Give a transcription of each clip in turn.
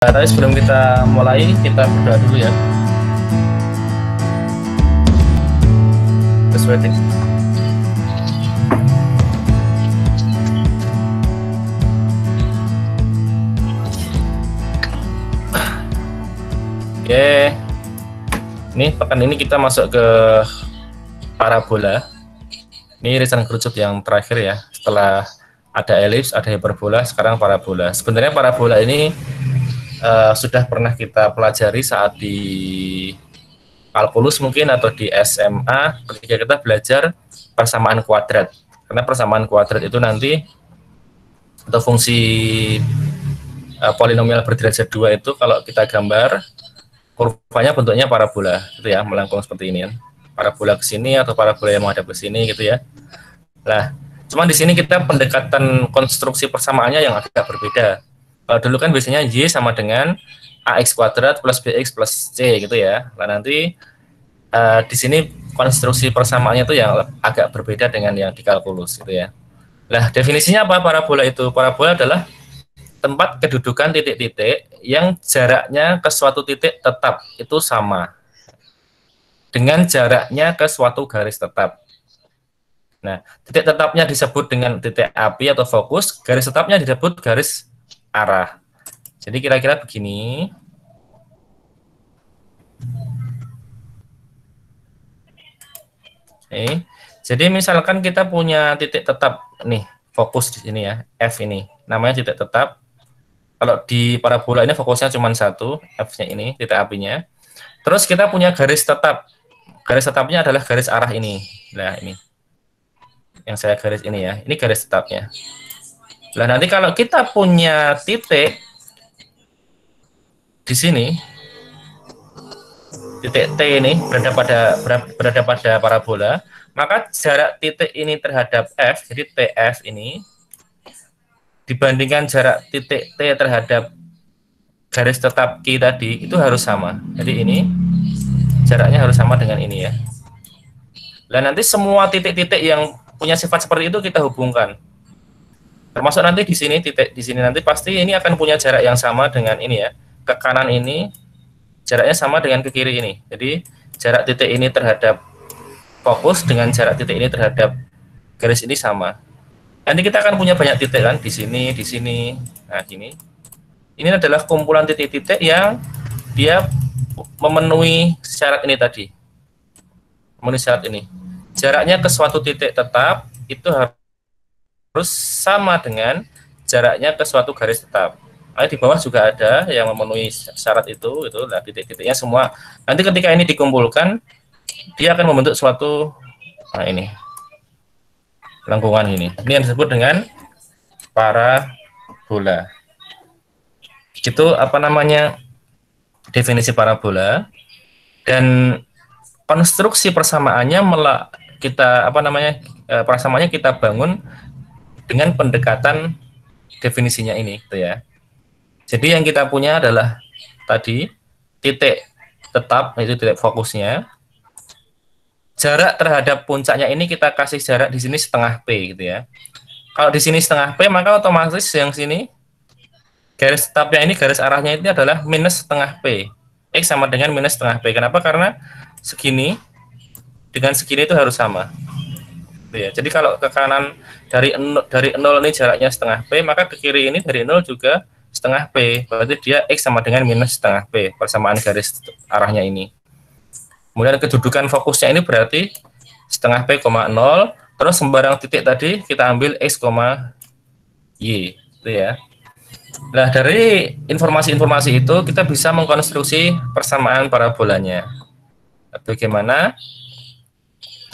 Tapi sebelum kita mulai, kita berdoa dulu ya. Just waiting. Oke, ini pekan ini kita masuk ke parabola. Ini irisan kerucut yang terakhir ya. Setelah ada elips, ada hiperbola, sekarang parabola. Sebenarnya parabola ini sudah pernah kita pelajari saat di kalkulus mungkin atau di SMA ketika kita belajar persamaan kuadrat. Karena persamaan kuadrat itu nanti atau fungsi polinomial berderajat 2 itu kalau kita gambar kurvanya bentuknya parabola gitu ya, melengkung seperti ini ya. Parabola ke sini atau parabola yang menghadap ke sini gitu ya. Nah, cuma di sini kita pendekatan konstruksi persamaannya yang agak berbeda. Dulu kan biasanya Y sama dengan AX kuadrat plus BX plus C gitu ya. Nah, nanti di sini konstruksi persamaannya itu yang agak berbeda dengan yang di kalkulus gitu ya. Nah, definisinya apa parabola itu? Parabola adalah tempat kedudukan titik-titik yang jaraknya ke suatu titik tetap itu sama dengan jaraknya ke suatu garis tetap. Nah, titik tetapnya disebut dengan titik api atau fokus, garis tetapnya disebut garis arah. Jadi kira-kira begini. Oke. Jadi misalkan kita punya titik tetap nih, fokus di sini ya, F ini, namanya titik tetap. Kalau di parabola ini fokusnya cuma satu, F-nya ini, titik apinya. Terus kita punya garis tetap. Garis tetapnya adalah garis arah ini. Nah, ini. Yang saya garis ini ya. Ini garis tetapnya. Nah, nanti kalau kita punya titik di sini, titik T ini berada pada parabola, maka jarak titik ini terhadap F, jadi TF ini, dibandingkan jarak titik T terhadap garis tetap Q tadi itu harus sama. Jadi ini jaraknya harus sama dengan ini ya. Dan nanti semua titik-titik yang punya sifat seperti itu kita hubungkan. Termasuk nanti di sini titik di sini nanti pasti ini akan punya jarak yang sama dengan ini ya. Ke kanan ini jaraknya sama dengan ke kiri ini. Jadi jarak titik ini terhadap fokus dengan jarak titik ini terhadap garis ini sama. Nanti kita akan punya banyak titik kan di sini, di sini. Nah, gini. Ini adalah kumpulan titik-titik yang dia memenuhi syarat ini tadi. Memenuhi syarat ini. Jaraknya ke suatu titik tetap itu harus sama dengan jaraknya ke suatu garis tetap. Nah, di bawah juga ada yang memenuhi syarat itu nah titik-titiknya semua. Nanti ketika ini dikumpulkan, dia akan membentuk suatu, nah ini. Lengkungan ini. Ini yang disebut dengan parabola. Itu apa namanya definisi parabola, dan konstruksi persamaannya persamaannya kita bangun dengan pendekatan definisinya ini gitu ya. Jadi yang kita punya adalah tadi titik tetap, itu titik fokusnya. Jarak terhadap puncaknya ini kita kasih jarak di sini setengah P gitu ya. Kalau di sini setengah P, maka otomatis yang sini garis tetapnya ini, garis arahnya ini adalah minus setengah P. X sama dengan minus setengah P. Kenapa? Karena segini dengan segini itu harus sama. Gitu ya. Jadi kalau ke kanan dari 0 ini jaraknya setengah P, maka ke kiri ini dari 0 juga setengah P. Berarti dia X sama dengan minus setengah P. Persamaan garis arahnya ini. Kemudian kedudukan fokusnya ini berarti setengah P, 0. Terus sembarang titik tadi kita ambil X, Y. Itu ya. Nah, dari informasi-informasi itu kita bisa mengkonstruksi persamaan parabolanya. Bagaimana?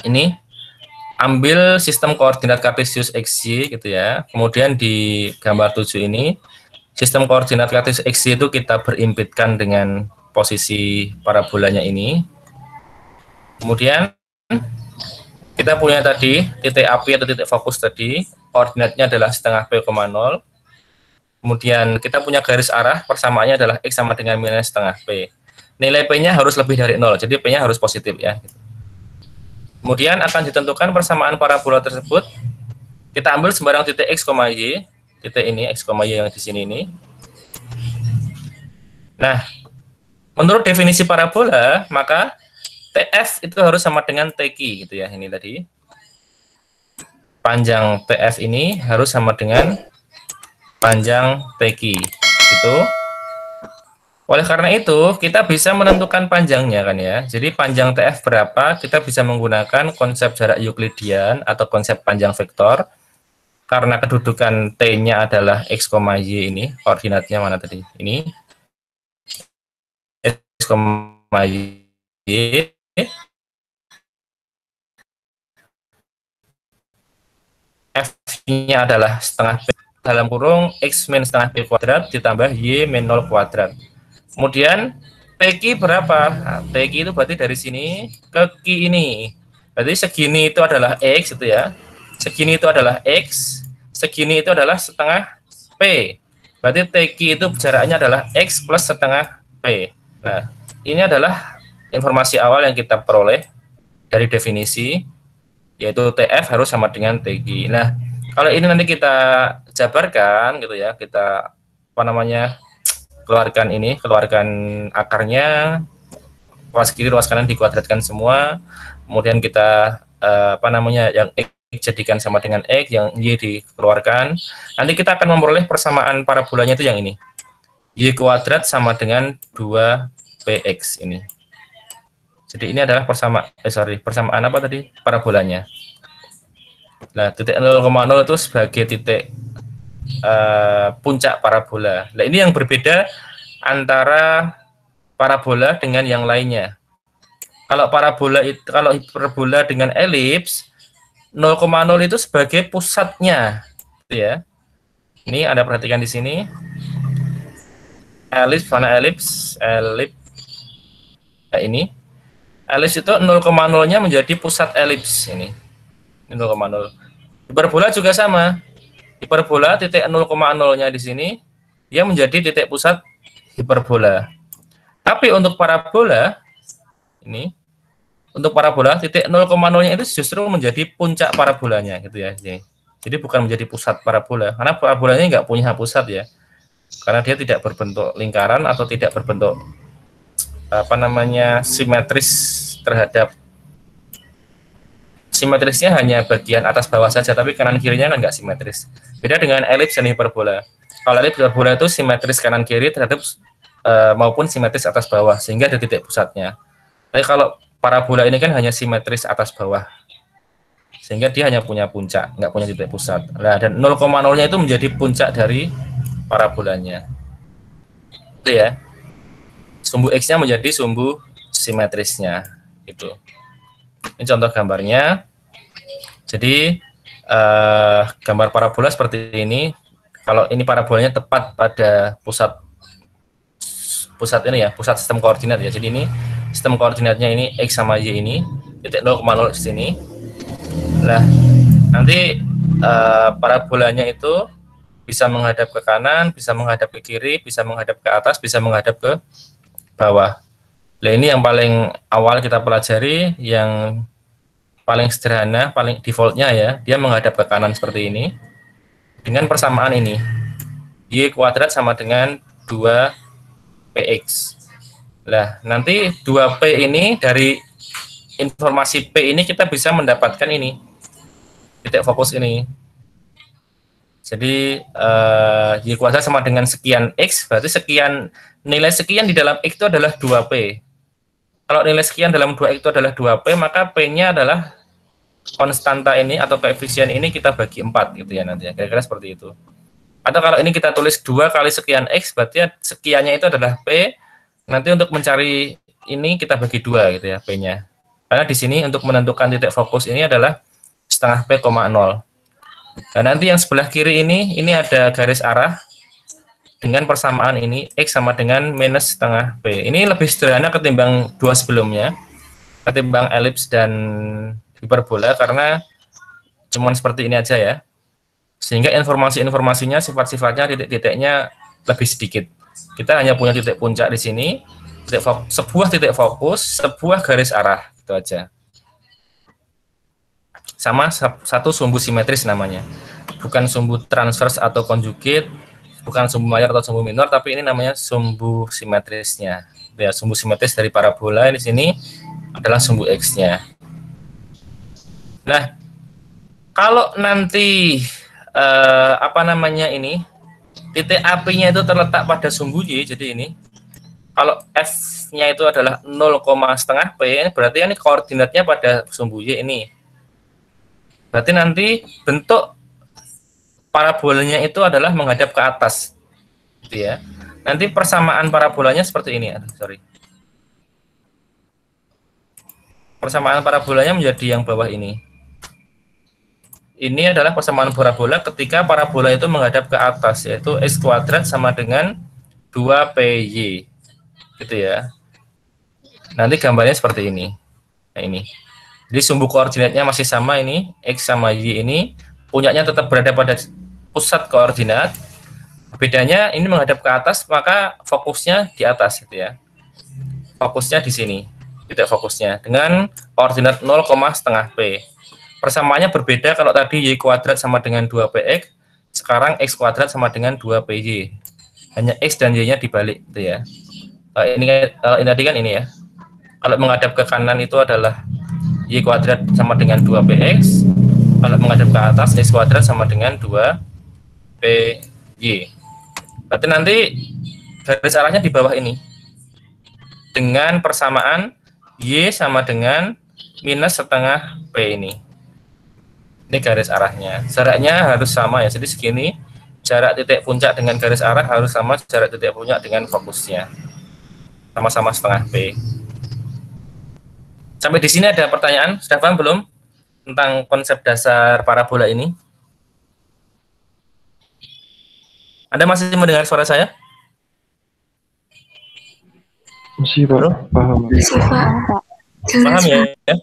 Ini ambil sistem koordinat kartesius XY gitu ya. Kemudian di gambar 7 ini sistem koordinat kartesius XY itu kita berimpitkan dengan posisi parabolanya ini. Kemudian kita punya tadi titik api atau titik fokus tadi, koordinatnya adalah setengah P, 0. Kemudian kita punya garis arah, persamaannya adalah X sama dengan minus setengah P. Nilai P-nya harus lebih dari 0, jadi P-nya harus positif ya. Kemudian akan ditentukan persamaan parabola tersebut. Kita ambil sembarang titik X, Y, titik ini X, Y yang di sini ini. Nah, menurut definisi parabola, maka TF itu harus sama dengan TQ gitu ya. Ini tadi. Panjang TF ini harus sama dengan panjang TQ. Gitu. Oleh karena itu, kita bisa menentukan panjangnya kan ya. Jadi panjang TF berapa, kita bisa menggunakan konsep jarak Euclidean atau konsep panjang vektor. Karena kedudukan T-nya adalah X, Y ini, koordinatnya mana tadi? Ini X, Y. F-nya adalah setengah P dalam kurung X min setengah P kuadrat ditambah Y min 0 kuadrat. Kemudian TQ berapa? Nah, TQ itu berarti dari sini ke Q ini. Berarti segini itu adalah X itu ya. Segini itu adalah X. Segini itu adalah setengah P. Berarti TQ itu jaraknya adalah X plus setengah P. Nah, ini adalah informasi awal yang kita peroleh dari definisi, yaitu TF harus sama dengan TQ. Nah, kalau ini nanti kita jabarkan gitu ya, kita apa namanya, keluarkan akarnya, luas kiri luas kanan dikuadratkan semua, kemudian kita apa namanya, yang X jadikan sama dengan X, yang Y dikeluarkan, nanti kita akan memperoleh persamaan parabolanya itu yang ini, Y kuadrat sama dengan 2PX ini. Jadi ini adalah persamaan apa tadi, parabolanya. Nah, titik 0,0 itu sebagai titik puncak parabola. Nah, ini yang berbeda antara parabola dengan yang lainnya. Kalau hiperbola dengan elips, 0,0 itu sebagai pusatnya, gitu ya. Ini Anda perhatikan di sini. Elips mana elips? Ini. Elips itu 0,0-nya menjadi pusat elips ini. 0,0. Hiperbola juga sama. Hiperbola titik 0,0-nya di sini dia menjadi titik pusat hiperbola. Tapi untuk parabola ini, untuk parabola titik 0,0-nya itu justru menjadi puncak parabolanya gitu ya. Jadi bukan menjadi pusat parabola, karena parabolanya nggak punya pusat ya. Karena dia tidak berbentuk lingkaran atau tidak berbentuk apa namanya, simetris terhadap, simetrisnya hanya bagian atas bawah saja, tapi kanan kirinya kan nggak simetris. Beda dengan elips dan hiperbola. Kalau elips hiperbola itu simetris kanan kiri terhadap maupun simetris atas bawah, sehingga ada titik pusatnya. Tapi kalau parabola ini kan hanya simetris atas bawah, sehingga dia hanya punya puncak, nggak punya titik pusat. Nah, dan 0,0-nya itu menjadi puncak dari parabolanya. Itu ya. Sumbu X-nya menjadi sumbu simetrisnya. Itu. Ini contoh gambarnya. Jadi gambar parabola seperti ini. Kalau ini parabolanya tepat pada pusat ini ya, pusat sistem koordinat ya. Jadi ini sistem koordinatnya ini X sama Y ini, titik 0,0 di sini. Nah, nanti parabolanya itu bisa menghadap ke kanan, bisa menghadap ke kiri, bisa menghadap ke atas, bisa menghadap ke bawah. Nah, ini yang paling awal kita pelajari, yang paling sederhana, paling defaultnya ya, dia menghadap ke kanan seperti ini, dengan persamaan ini, Y kuadrat sama dengan 2PX. Nah, nanti 2P ini, dari informasi P ini kita bisa mendapatkan ini, titik fokus ini. Jadi Y kuadrat sama dengan sekian X, berarti sekian, nilai sekian di dalam X itu adalah 2P. Kalau nilai sekian dalam 2X itu adalah 2P, maka P-nya adalah konstanta ini atau koefisien ini kita bagi 4 gitu ya nanti ya, kira-kira seperti itu. Atau kalau ini kita tulis 2 kali sekian X, berarti sekiannya itu adalah P. Nanti untuk mencari ini kita bagi 2 gitu ya, P-nya. Karena di sini untuk menentukan titik fokus ini adalah setengah P, 0. Dan nanti yang sebelah kiri ini ada garis arah dengan persamaan ini, X sama dengan minus setengah P. Ini lebih sederhana ketimbang dua sebelumnya, ketimbang elips dan hiperbola, karena cuman seperti ini aja ya. Sehingga informasi-informasinya, sifat-sifatnya, titik-titiknya lebih sedikit. Kita hanya punya titik puncak di sini, sebuah titik fokus, sebuah garis arah, itu aja. Sama satu sumbu simetris namanya. Bukan sumbu transvers atau conjugate, bukan sumbu mayor atau sumbu minor, tapi ini namanya sumbu simetrisnya. Ya, sumbu simetris dari parabola di sini adalah sumbu X-nya. Nah, kalau nanti apa namanya ini, titik apinya itu terletak pada sumbu Y, jadi ini kalau F-nya itu adalah 0,5 P, berarti ini koordinatnya pada sumbu Y ini. Berarti nanti bentuk parabolanya itu adalah menghadap ke atas, gitu ya. Nanti persamaan parabolanya seperti ini. Sorry. Persamaan parabolanya menjadi yang bawah ini. Ini adalah persamaan parabola ketika parabola itu menghadap ke atas, yaitu X kuadrat sama dengan 2PY, gitu ya. Nanti gambarnya seperti ini. Nah, ini. Jadi sumbu koordinatnya masih sama ini, X sama Y ini, puncaknya tetap berada pada pusat koordinat. Bedanya ini menghadap ke atas, maka fokusnya di atas, gitu ya. Fokusnya di sini, titik fokusnya, dengan koordinat 0,5 P. Persamaannya berbeda kalau tadi Y kuadrat sama dengan 2PX, sekarang X kuadrat sama dengan 2PY. Hanya X dan Y-nya dibalik, gitu ya. Ini tadi kan ini ya. Kalau menghadap ke kanan itu adalah Y kuadrat sama dengan 2PX. Kalau menghadap ke atas, X kuadrat sama dengan 2PY. Berarti nanti garis arahnya di bawah ini. Dengan persamaan Y sama dengan minus setengah P ini. Ini garis arahnya. Jaraknya harus sama ya. Jadi segini, jarak titik puncak dengan garis arah harus sama jarak titik puncak dengan fokusnya. Sama-sama setengah P. Sampai di sini ada pertanyaan? Sudah paham belum tentang konsep dasar parabola ini? Anda masih mendengar suara saya? Masih, Pak. Paham. Masih, Pak. Paham ya? Ya.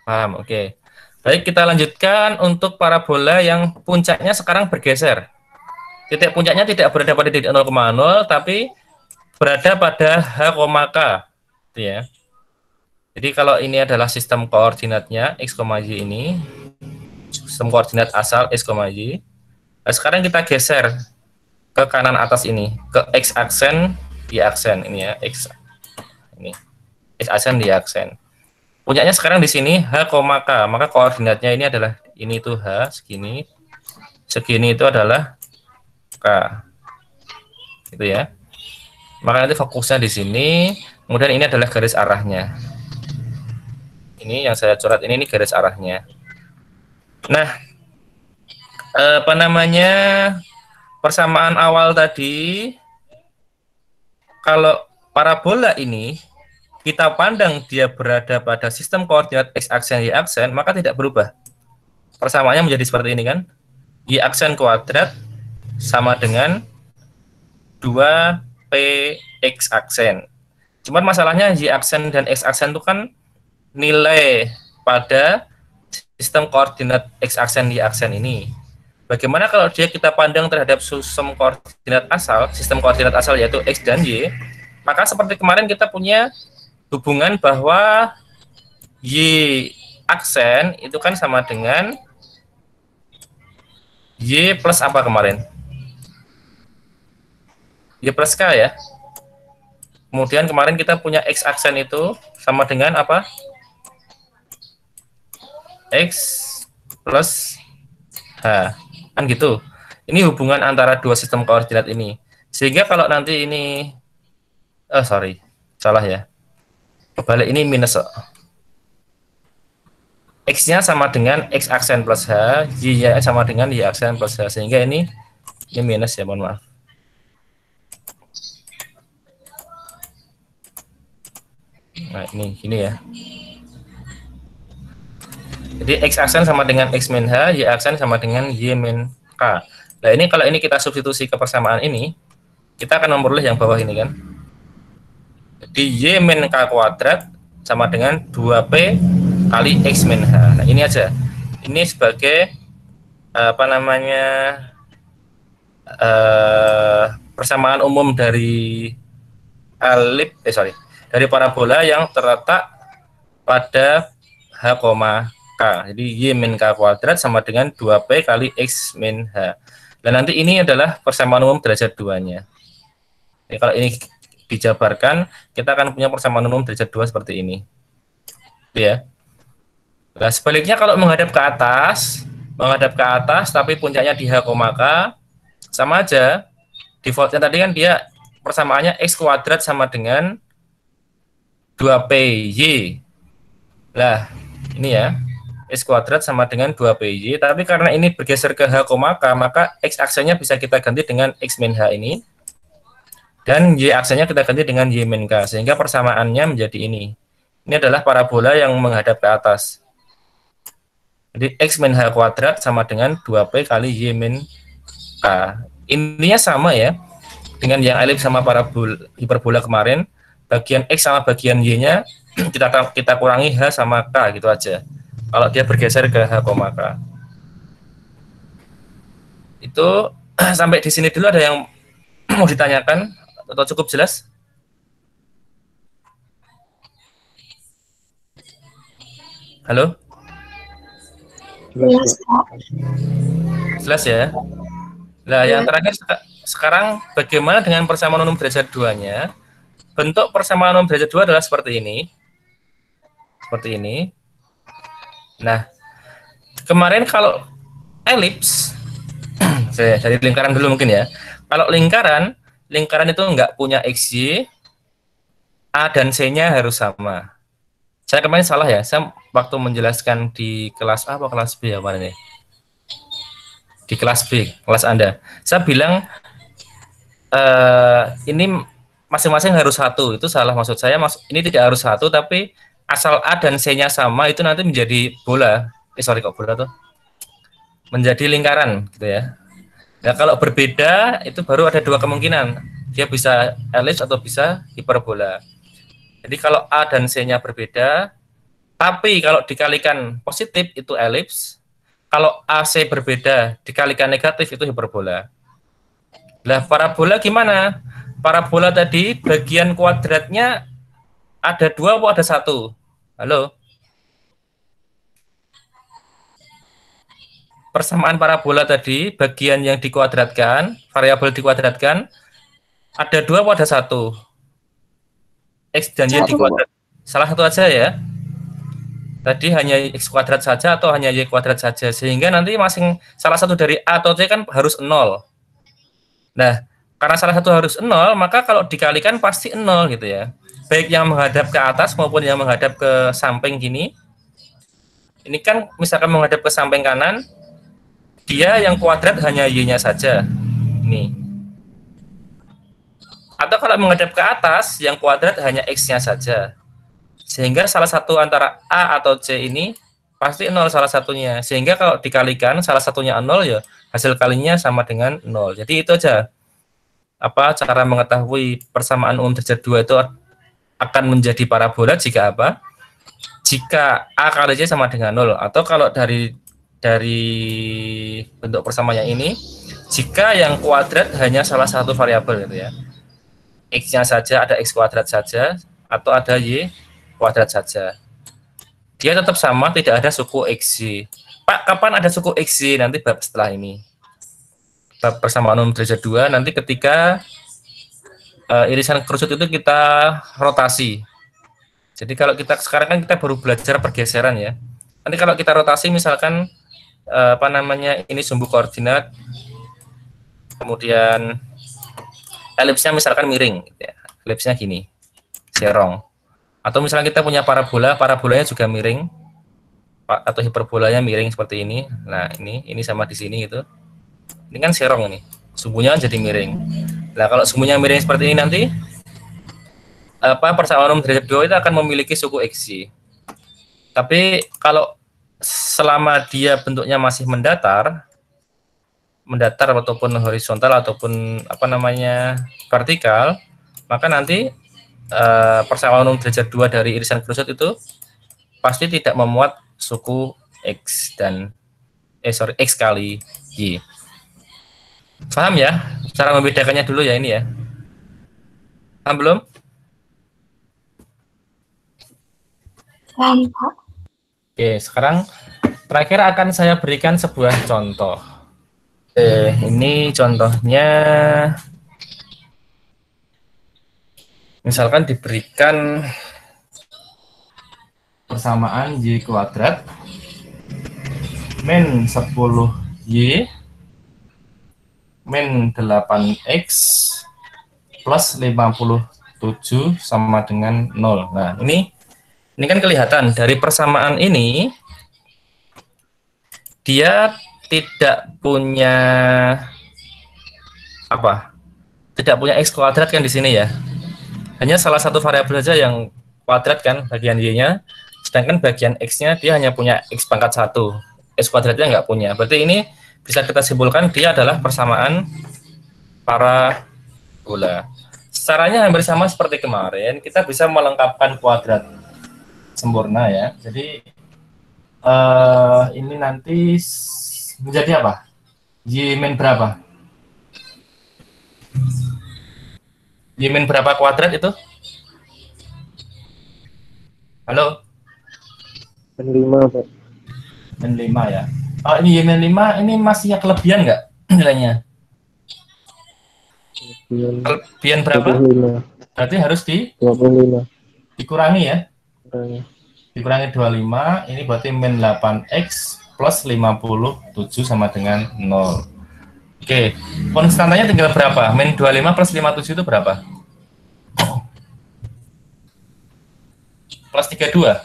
Paham, oke. Baik, kita lanjutkan untuk parabola yang puncaknya sekarang bergeser. Titik puncaknya tidak berada pada titik 0,0, tapi berada pada H, K. Gitu ya. Jadi kalau ini adalah sistem koordinatnya, X, Y ini, sistem koordinat asal X, Y. Nah, sekarang kita geser ke kanan atas ini, ke X aksen, Y aksen, ini ya, X. Ini. X aksen, Y aksen. Puncaknya sekarang di sini H, K, maka koordinatnya ini adalah ini itu H segini, segini itu adalah K, gitu ya. Maka nanti fokusnya di sini, kemudian ini adalah garis arahnya. Ini yang saya coret ini garis arahnya. Nah, apa namanya, persamaan awal tadi, kalau parabola ini kita pandang dia berada pada sistem koordinat X aksen Y aksen, maka tidak berubah. Persamaannya menjadi seperti ini kan. Y aksen kuadrat sama dengan 2PX aksen. Cuman masalahnya Y aksen dan X aksen itu kan nilai pada sistem koordinat X aksen Y aksen ini. Bagaimana kalau dia kita pandang terhadap sistem koordinat asal yaitu X dan Y, maka seperti kemarin kita punya hubungan bahwa Y aksen itu kan sama dengan Y plus apa kemarin? Y plus K ya. Kemudian kemarin kita punya X aksen itu sama dengan apa? X plus H. Kan gitu. Ini hubungan antara dua sistem koordinat ini. Sehingga kalau nanti ini salah ya. Kebalik ini minus. X-nya sama dengan X aksen plus H, Y-nya sama dengan Y aksen plus H. Sehingga ini minus ya, mohon maaf. Nah, ini ya. Jadi X aksen sama dengan X min H, Y aksen sama dengan Y min K. Nah, ini kalau ini kita substitusi ke persamaan ini, kita akan memperoleh yang bawah ini kan. Jadi Y min K kuadrat sama dengan 2P kali X min H. Nah, ini aja. Ini sebagai apa namanya persamaan umum dari dari parabola yang terletak pada H, K. Jadi Y min K kuadrat sama dengan 2P kali X min H. Dan nanti ini adalah persamaan umum derajat 2-nya. Jadi kalau ini dijabarkan, kita akan punya persamaan umum derajat 2 seperti ini. Ya. Nah, sebaliknya kalau menghadap ke atas tapi puncaknya di H, K, sama aja. Defaultnya tadi kan dia persamaannya X kuadrat sama dengan 2PY. Lah, ini ya. X kuadrat sama dengan 2PY, tapi karena ini bergeser ke H, maka X aksenya bisa kita ganti dengan X min H ini. Dan Y aksenya kita ganti dengan Y min K, sehingga persamaannya menjadi ini. Ini adalah parabola yang menghadap ke atas. Jadi X min H kuadrat sama dengan 2P kali Y min K. Intinya sama ya, dengan yang elips sama hiperbola kemarin. Bagian X sama bagian Y-nya kita kurangi H sama K gitu aja. Kalau dia bergeser ke H, K. Itu sampai di sini dulu ada yang mau ditanyakan atau cukup jelas? Halo? Jelas, Pak. Jelas ya? Nah, yang terakhir sekarang bagaimana dengan persamaan umum derajat 2-nya? Bentuk persamaan umum derajat 2 adalah seperti ini. Seperti ini. Nah, kemarin kalau elips, saya dari lingkaran dulu mungkin ya. Kalau lingkaran itu nggak punya XY, A dan C-nya harus sama. Saya kemarin salah ya, saya waktu menjelaskan di kelas A atau kelas B ya kemarin ya? Di kelas B, kelas Anda. Saya bilang ini masing-masing harus satu, itu salah maksud saya. Ini tidak harus satu, tapi asal A dan C-nya sama itu nanti menjadi bola. Sorry kok bola tuh. Menjadi lingkaran gitu ya. Nah, kalau berbeda itu baru ada dua kemungkinan. Dia bisa elips atau bisa hiperbola. Jadi kalau A dan C-nya berbeda, tapi kalau dikalikan positif itu elips, kalau AC berbeda dikalikan negatif itu hiperbola. Nah, parabola gimana? Parabola tadi bagian kuadratnya ada 2 atau ada 1? Halo? Persamaan parabola tadi, bagian yang dikuadratkan, variabel dikuadratkan, ada 2 atau ada 1? X dan Y dikuadrat. Salah satu aja ya. Tadi hanya X kuadrat saja atau hanya Y kuadrat saja. Sehingga nanti salah satu dari A atau C kan harus 0. Nah, karena salah satu harus 0, maka kalau dikalikan pasti 0 gitu ya. Baik yang menghadap ke atas maupun yang menghadap ke samping gini. Ini kan misalkan menghadap ke samping kanan, dia yang kuadrat hanya Y-nya saja. Ini. Atau kalau menghadap ke atas, yang kuadrat hanya X-nya saja. Sehingga salah satu antara A atau C ini pasti 0 salah satunya. Sehingga kalau dikalikan salah satunya 0 ya hasil kalinya sama dengan 0. Jadi itu aja. Apa cara mengetahui persamaan umum derajat 2 itu akan menjadi parabola jika apa? Jika A kali C sama dengan 0. Atau kalau dari bentuk persamaannya ini, jika yang kuadrat hanya salah satu variabel gitu ya. X-nya saja ada X kuadrat saja atau ada Y kuadrat saja. Dia tetap sama, tidak ada suku XY. Pak, kapan ada suku XY? Nanti bab setelah ini. Bab persamaan umum derajat 2, nanti ketika irisan kerucut itu kita rotasi. Jadi kalau kita sekarang kan kita baru belajar pergeseran ya. Nanti kalau kita rotasi misalkan ini sumbu koordinat, kemudian elipsnya misalkan miring, gitu ya. Elipsnya gini, serong. Atau misalnya kita punya parabolanya juga miring, atau hiperbolanya miring seperti ini. Nah ini sama di sini gitu. Ini kan serong ini, sumbunya kan jadi miring. Nah kalau sumbunya miring seperti ini nanti persamaan umum derajat 2 itu akan memiliki suku XY. Tapi kalau selama dia bentuknya masih mendatar ataupun horizontal ataupun vertikal, maka nanti persamaan umum derajat 2 dari irisan kerucut itu pasti tidak memuat suku X dan X kali Y. Paham ya? Cara membedakannya dulu ya ini ya. Paham belum? Paham, Pak. Oke, sekarang terakhir akan saya berikan sebuah contoh. Ini contohnya, misalkan diberikan persamaan Y kuadrat min 10Y min 8X plus 57 sama dengan 0. Nah, ini kan kelihatan dari persamaan ini dia tidak punya apa? Tidak punya X kuadrat kan di sini ya. Hanya salah satu variabel saja yang kuadrat kan bagian Y-nya, sedangkan bagian X-nya dia hanya punya X pangkat 1. X kuadratnya nggak punya. Berarti ini bisa kita simpulkan dia adalah persamaan parabola. Caranya hampir sama seperti kemarin, kita bisa melengkapkan kuadrat sempurna ya. Jadi ini nanti menjadi apa? Y min berapa? Y min berapa kuadrat itu? Halo? Min 5, Pak. Min 5 ya. Oh, ini Y min 5 ini masih kelebihan nggak nilainya? Kelebihan berapa? 25. Berarti harus 25. dikurangi ya. Kurangi. Dikurangi 25, ini berarti min 8X plus 57 sama dengan 0. Oke, konstantanya tinggal berapa? Min 25 plus 57 itu berapa? Plus 32.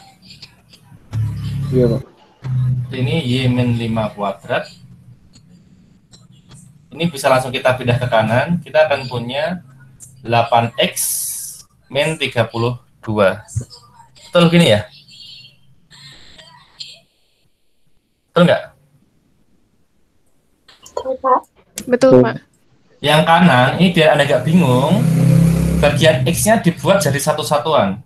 Iya, Pak. Ini Y min 5 kuadrat. Ini bisa langsung kita pindah ke kanan. Kita akan punya 8X min 32. Betul gini ya? Betul nggak? Betul, Pak. Betul, Pak. Yang kanan, ini biar Anda nggak bingung, bagian X-nya dibuat jadi satu satuan.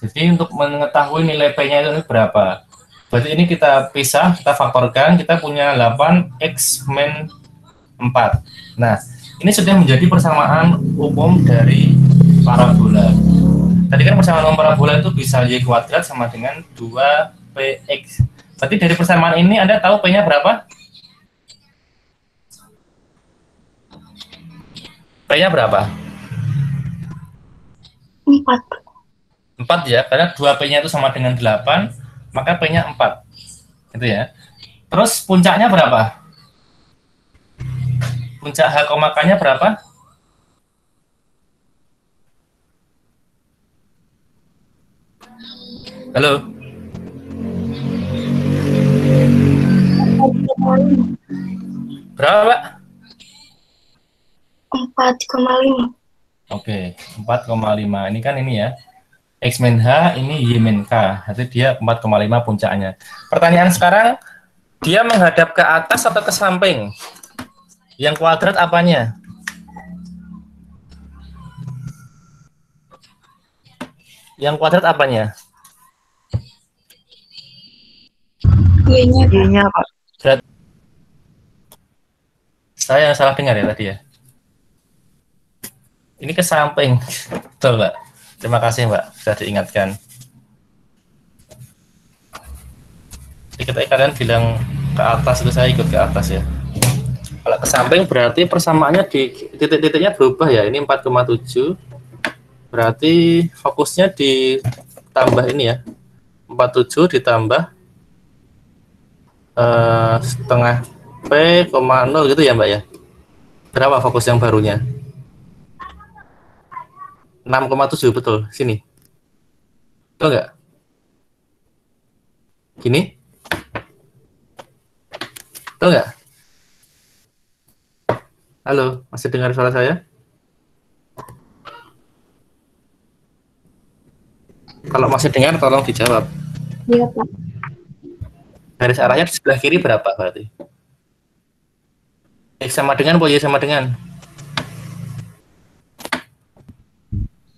Jadi untuk mengetahui nilai P-nya itu berapa. Berarti ini kita pisah, kita faktorkan, kita punya 8X min 4. Nah, ini sudah menjadi persamaan umum dari parabola. Tadi kan persamaan umum parabola itu bisa Y kuadrat sama dengan 2PX. Berarti dari persamaan ini Anda tahu P-nya berapa? P-nya berapa? 4. 4 ya, karena 2P-nya itu sama dengan 8, maka P-nya 4. Gitu ya. Terus puncaknya berapa? Puncak H, K-nya berapa? Halo? Berapa, Pak? 4,5. Oke, 4,5. Ini kan ini ya. X min H, ini Y min K. Berarti dia 4,5 puncaknya. Pertanyaan sekarang, dia menghadap ke atas atau ke samping? Yang kuadrat apanya? Yang kuadrat apanya? Y-nya, Pak. Pak. Saya yang salah dengar ya tadi ya. Ini ke samping. Betul, Mbak. Terima kasih, Mbak, sudah diingatkan. Jadi ketika kalian bilang ke atas, itu saya ikut ke atas ya. Kalau ke samping berarti persamaannya di titik-titiknya berubah ya. Ini 4,7. Berarti fokusnya ditambah ini ya. 47 ditambah setengah P, 0 gitu ya, Mbak ya. Berapa fokus yang barunya? 6,7 betul, sini. Betul nggak? Gini? Betul nggak? Halo, masih dengar suara saya? Kalau masih dengar, tolong dijawab. Iya, Pak. Garis arahnya di sebelah kiri berapa berarti? X sama dengan, Y sama dengan?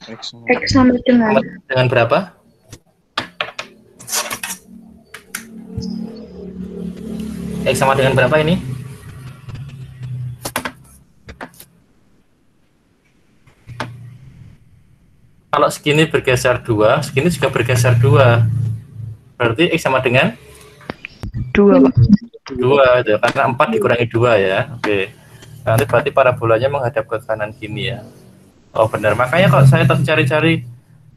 X sama dengan Dengan berapa? X sama dengan berapa ini? Kalau segini bergeser 2, segini juga bergeser 2. Berarti X sama dengan? 2, Pak. 2 itu karena 4 dikurangi 2 ya. Oke. Nanti berarti parabolanya menghadap ke kanan gini ya. Oh benar, makanya kalau saya cari-cari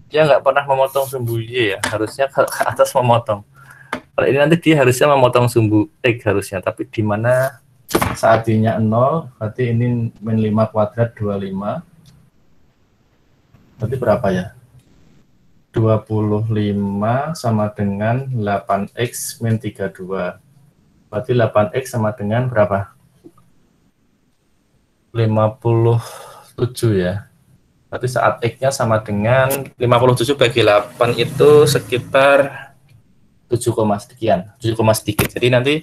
dia nggak pernah memotong sumbu Y ya, harusnya ke atas memotong. Kalau ini nanti dia harusnya memotong sumbu X harusnya, tapi di mana saat Y-nya 0, berarti ini min 5 kuadrat 25. Berarti berapa ya? 25 sama dengan 8X min 32. Berarti 8X sama dengan berapa? 57 ya. Berarti saat X-nya sama dengan 57 bagi 8 itu sekitar 7, sekian, 7, sedikit. Jadi nanti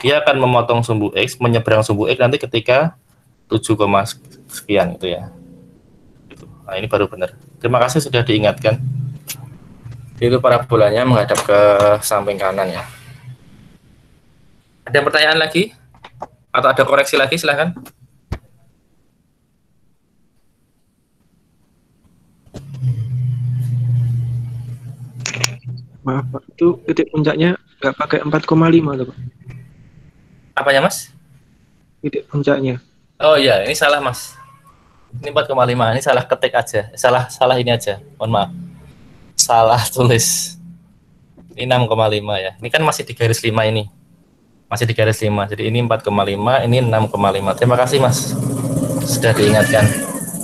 dia akan memotong sumbu X, menyeberang sumbu X nanti ketika 7, sekian itu ya. Nah ini baru benar. Terima kasih sudah diingatkan. Itu parabolanya menghadap ke samping kanan ya. Ada pertanyaan lagi? Atau ada koreksi lagi? Silahkan. Maaf Pak, itu titik puncaknya nggak pakai 4,5 tuh Pak. Apanya Mas? Titik puncaknya. Oh iya, ini salah Mas. Ini 4,5, ini salah ketik aja. Salah ini aja, mohon maaf. Salah tulis. Ini 6,5 ya. Ini kan masih di garis 5 ini. Masih di garis 5. Jadi ini 4,5, ini 6,5. Terima kasih Mas. Sudah diingatkan.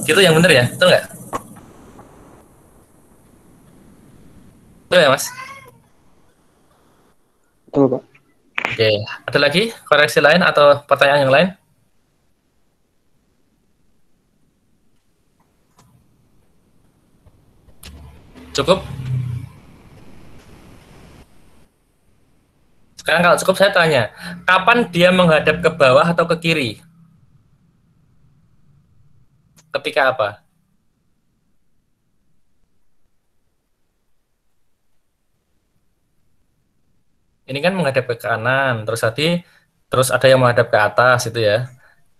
Gitu yang benar ya? Betul nggak? Betul ya Mas? Betul Pak. Oke, ada lagi koreksi lain atau pertanyaan yang lain? Cukup? Sekarang kalau cukup saya tanya, kapan dia menghadap ke bawah atau ke kiri? Ketika apa? Ini kan menghadap ke kanan, terus ada yang menghadap ke atas itu ya.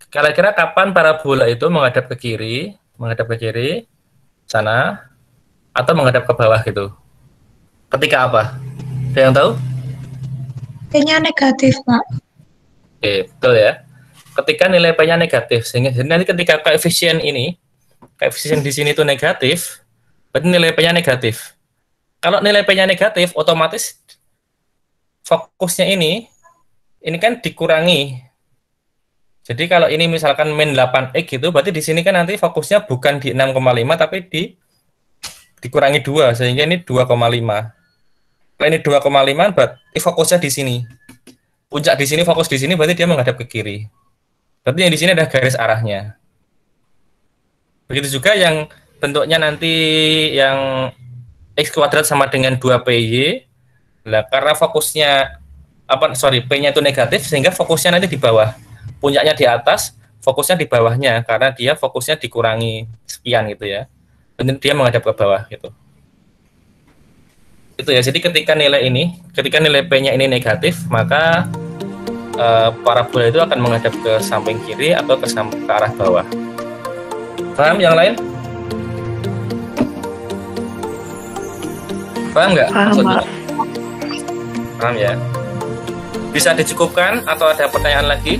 Kira-kira kapan parabola itu menghadap ke kiri sana, atau menghadap ke bawah gitu? Ketika apa? Ada yang tahu? P-nya negatif, Pak. Oke, betul ya. Ketika nilai P-nya negatif, sehingga nanti ketika koefisien di sini itu negatif, berarti nilai P-nya negatif. Kalau nilai P-nya negatif, otomatis fokusnya ini kan dikurangi. Jadi kalau ini misalkan min 8X gitu, berarti di sini kan nanti fokusnya bukan di 6,5 tapi dikurangi 2, sehingga ini 2,5. Kalau ini 2,5 berarti fokusnya di sini. Puncak di sini, fokus di sini, berarti dia menghadap ke kiri. Berarti yang di sini ada garis arahnya. Begitu juga yang bentuknya nanti yang X kuadrat sama dengan 2PY. Nah, karena fokusnya P-nya itu negatif, sehingga fokusnya nanti di bawah. Puncaknya di atas, fokusnya di bawahnya, karena dia fokusnya dikurangi sekian gitu ya. Dan dia menghadap ke bawah gitu. Itu ya. Jadi ketika nilai P-nya ini negatif, maka parabola itu akan menghadap ke samping kiri atau ke arah bawah. Paham yang lain? Paham nggak? Paham ya. Bisa dicukupkan atau ada pertanyaan lagi?